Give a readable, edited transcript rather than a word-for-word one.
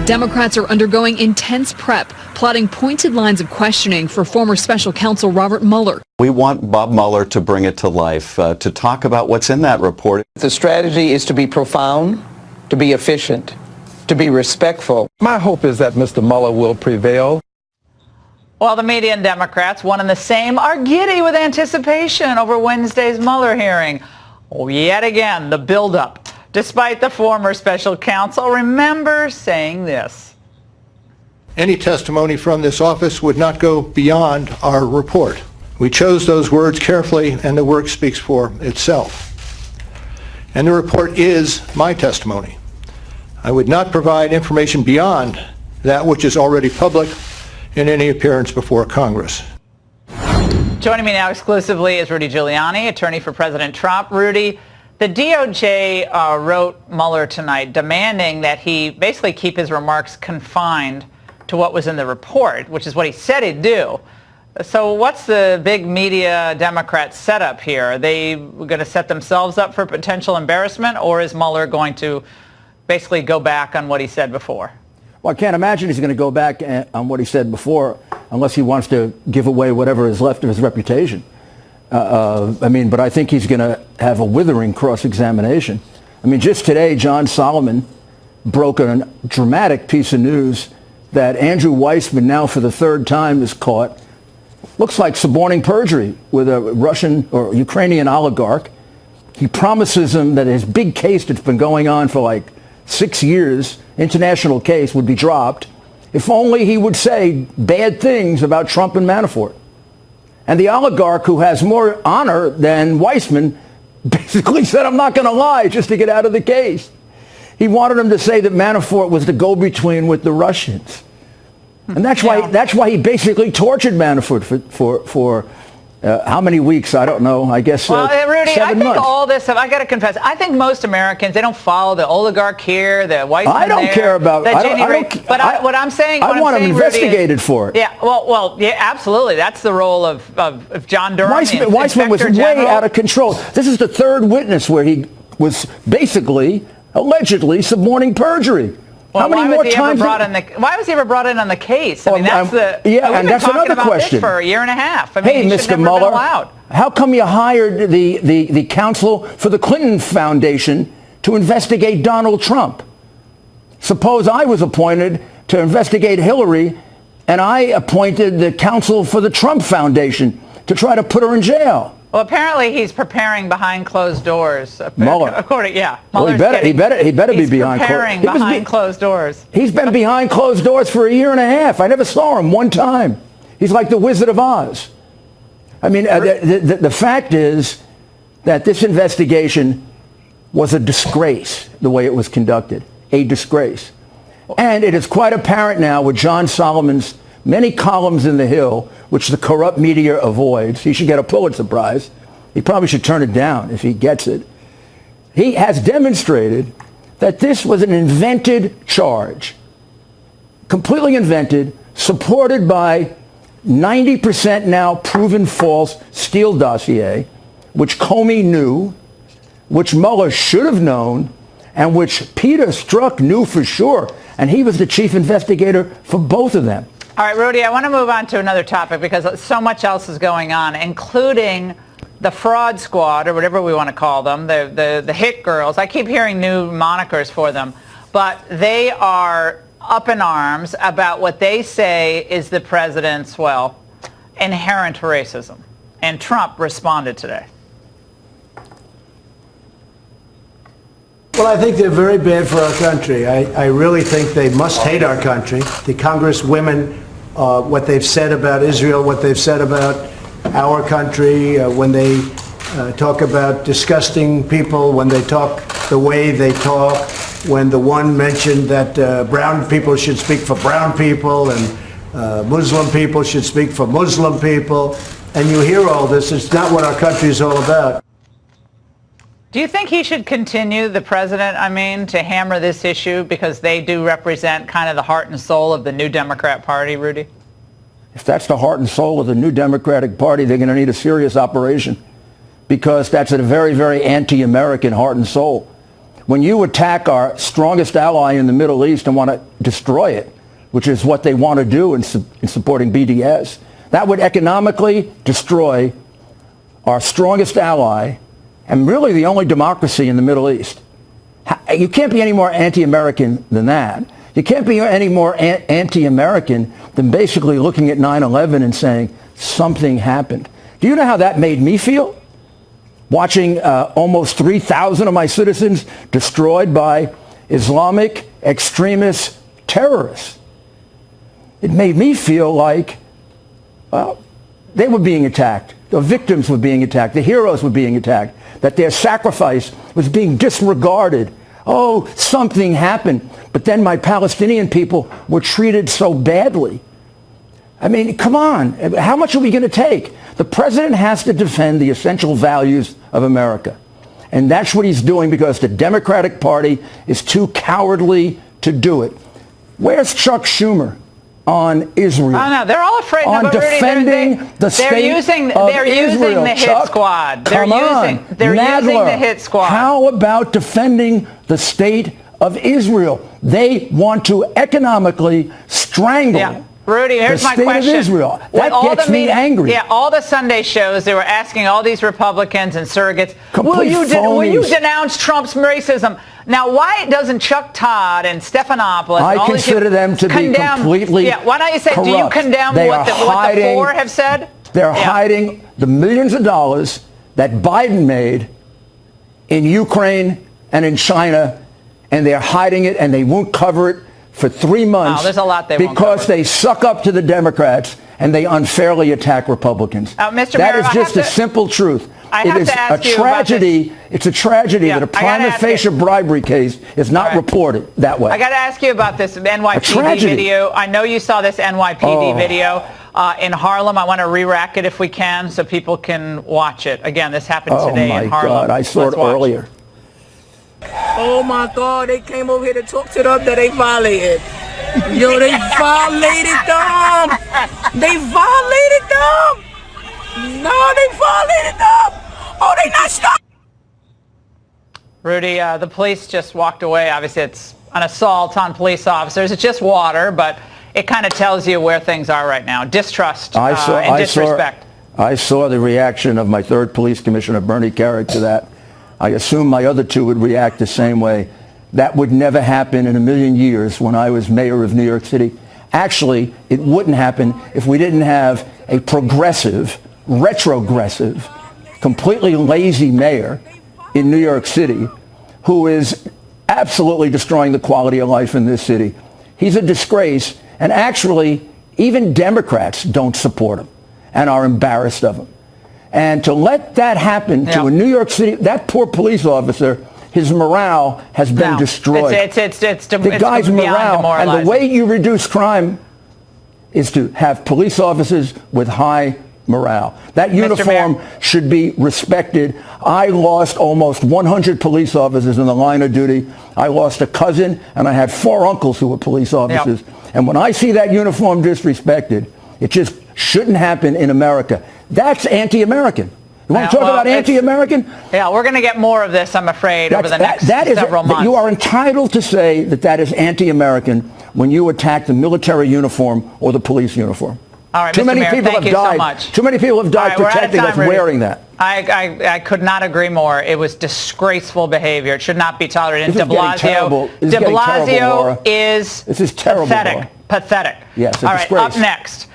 Democrats are undergoing intense prep, plotting pointed lines of questioning for former special counsel Robert Mueller. We want Bob Mueller to bring it to life, to talk about what's in that report. The strategy is to be profound, to be efficient, to be respectful. My hope is that Mr. Mueller will prevail. While the media and Democrats, one and the same, are giddy with anticipation over Wednesday's Mueller hearing. Yet again, the buildup. Despite the former special counsel, remember saying this. Any testimony from this office would not go beyond our report. We chose those words carefully, and the work speaks for itself. And the report is my testimony. I would not provide information beyond that which is already public in any appearance before Congress. Joining me now exclusively is Rudy Giuliani, attorney for President Trump. Rudy, the DOJ wrote Mueller tonight demanding that he basically keep his remarks confined to what was in the report, which is what he said he'd do. So what's the big media Democrat setup here? Are they going to set themselves up for potential embarrassment, or is Mueller going to basically go back on what he said before? Well, I can't imagine he's going to go back on what he said before unless he wants to give away whatever is left of his reputation. But I think he's going to have a withering cross-examination. I mean, just today, John Solomon broke a dramatic piece of news that Andrew Weissman, now for the third time, is caught. Looks like suborning perjury with a Russian or Ukrainian oligarch. He promises him that his big case that's been going on for like 6 years, international case, would be dropped if only he would say bad things about Trump and Manafort. And the oligarch, who has more honor than Weissman, basically said, I'm not going to lie, just to get out of the case. He wanted him to say that Manafort was the go-between with the Russians. And that's why he basically tortured Manafort for how many weeks? I don't know. I guess Rudy, 7 months. I think all this stuff, I got to confess, I think most Americans, they don't follow the oligarch here, the Weissman I don't there, care about what I'm saying, I want him investigated Rudy, for it. Yeah, yeah, absolutely. That's the role of John Durham. Weissman was way out of control. This is the third witness where he was basically, allegedly, suborning perjury. Well, How many more times? Why was he ever brought in on the case? I mean, that's and that's another question. For a year and a half. I mean, hey, Mr. Mueller, how come you hired the counsel for the Clinton Foundation to investigate Donald Trump? Suppose I was appointed to investigate Hillary, and I appointed the counsel for the Trump Foundation to try to put her in jail. Well, apparently he's preparing behind closed doors. Mueller. Well, he better be behind closed doors. He's been behind closed doors for a year and a half. I never saw him one time. He's like the Wizard of Oz. I mean, the fact is that this investigation was a disgrace, the way it was conducted. A disgrace. And it is quite apparent now with John Solomon's many columns in The Hill, which the corrupt media avoids. He should get a Pulitzer Prize. He probably should turn it down if he gets it. He has demonstrated that this was an invented charge, completely invented, supported by 90% now proven false Steele dossier, which Comey knew, which Mueller should have known, and which Peter Strzok knew for sure. And he was the chief investigator for both of them. All right, Rudy, I want to move on to another topic because so much else is going on, including the fraud squad, or whatever we want to call them, the hit girls. I keep hearing new monikers for them, but they are up in arms about what they say is the president's, inherent racism. And Trump responded today. Well, I think they're very bad for our country. I really think they must hate our country. The congresswomen, what they've said about Israel, what they've said about our country, when they talk about disgusting people, when they talk the way they talk, when the one mentioned that brown people should speak for brown people and Muslim people should speak for Muslim people, and you hear all this, it's not what our country is all about. Do you think he should continue, the president, to hammer this issue because they do represent kind of the heart and soul of the new Democrat Party, Rudy? If that's the heart and soul of the new Democratic Party, they're going to need a serious operation because that's a very, very anti-American heart and soul. when you attack our strongest ally in the Middle East and want to destroy it, which is what they want to do in supporting BDS, that would economically destroy our strongest ally and really the only democracy in the Middle East. You can't be any more anti-American than that. You can't be any more anti-American than basically looking at 9/11 and saying something happened. Do you know how that made me feel? Watching almost 3,000 of my citizens destroyed by Islamic extremist terrorists. It made me feel like, well, they were being attacked. The victims were being attacked. The heroes were being attacked. That their sacrifice was being disregarded. Oh, something happened. But then my Palestinian people were treated so badly. I mean, come on. How much are we going to take? The president has to defend the essential values of America. And that's what he's doing because the Democratic Party is too cowardly to do it. Where's Chuck Schumer on Israel? Oh, no, they're all afraid on of defending the state of they're using Israel. the hit Chuck, squad. They're using the hit squad. How about defending the state of Israel? They want to economically strangle. Yeah. Rudy, here's my question. question. The state of Israel. That gets me angry. Yeah, all the Sunday shows, they were asking all these Republicans and surrogates, will you denounce Trump's racism? Now, why doesn't Chuck Todd and Stephanopoulos... I consider them to be completely Yeah, why don't you say, corrupt. do you condemn what the four have said? They're hiding the millions of dollars that Biden made in Ukraine and in China, and they're hiding it, and they won't cover it for 3 months there's a lot they won't because cover. They suck up to the Democrats and they unfairly attack Republicans. Mr. That Mayor, is just a simple truth. It is a tragedy. It's a tragedy that a prima facie bribery case is not reported that way. I got to ask you about this NYPD video. I know you saw this NYPD video in Harlem. I want to re-rack it if we can so people can watch it. Again, this happened today in Harlem. Oh, my God. I saw it earlier. Oh my God, they came over here to talk to them that they violated. Yo, they violated them. They violated them. No, they violated them. Oh, they not stopped. Rudy, the police just walked away. Obviously, it's an assault on police officers. It's just water, but it kind of tells you where things are right now. Distrust and disrespect. I saw the reaction of my third police commissioner, Bernie Carrick, to that. I assume my other two would react the same way. That would never happen in a million years when I was mayor of New York City. Actually, it wouldn't happen if we didn't have a progressive, retrogressive, completely lazy mayor in New York City who is absolutely destroying the quality of life in this city. He's a disgrace, and actually, even Democrats don't support him and are embarrassed of him. And to let that happen to a New York City, that poor police officer, his morale has been destroyed. The guy's morale, and the way you reduce crime is to have police officers with high morale. That uniform should be respected. I lost almost 100 police officers in the line of duty. I lost a cousin, and I had 4 uncles who were police officers. And when I see that uniform disrespected, it just shouldn't happen in America. That's anti-American. You want to talk about anti-American? Yeah, we're going to get more of this, I'm afraid, over the next several months. You are entitled to say that is anti-American when you attack the military uniform or the police uniform. All right, Mr. Mayor, thank you so much. Too many people have died protecting us wearing that. I could not agree more. It was disgraceful behavior. It should not be tolerated. De Blasio is This is terrible, pathetic. Laura. Yes, all right, up next.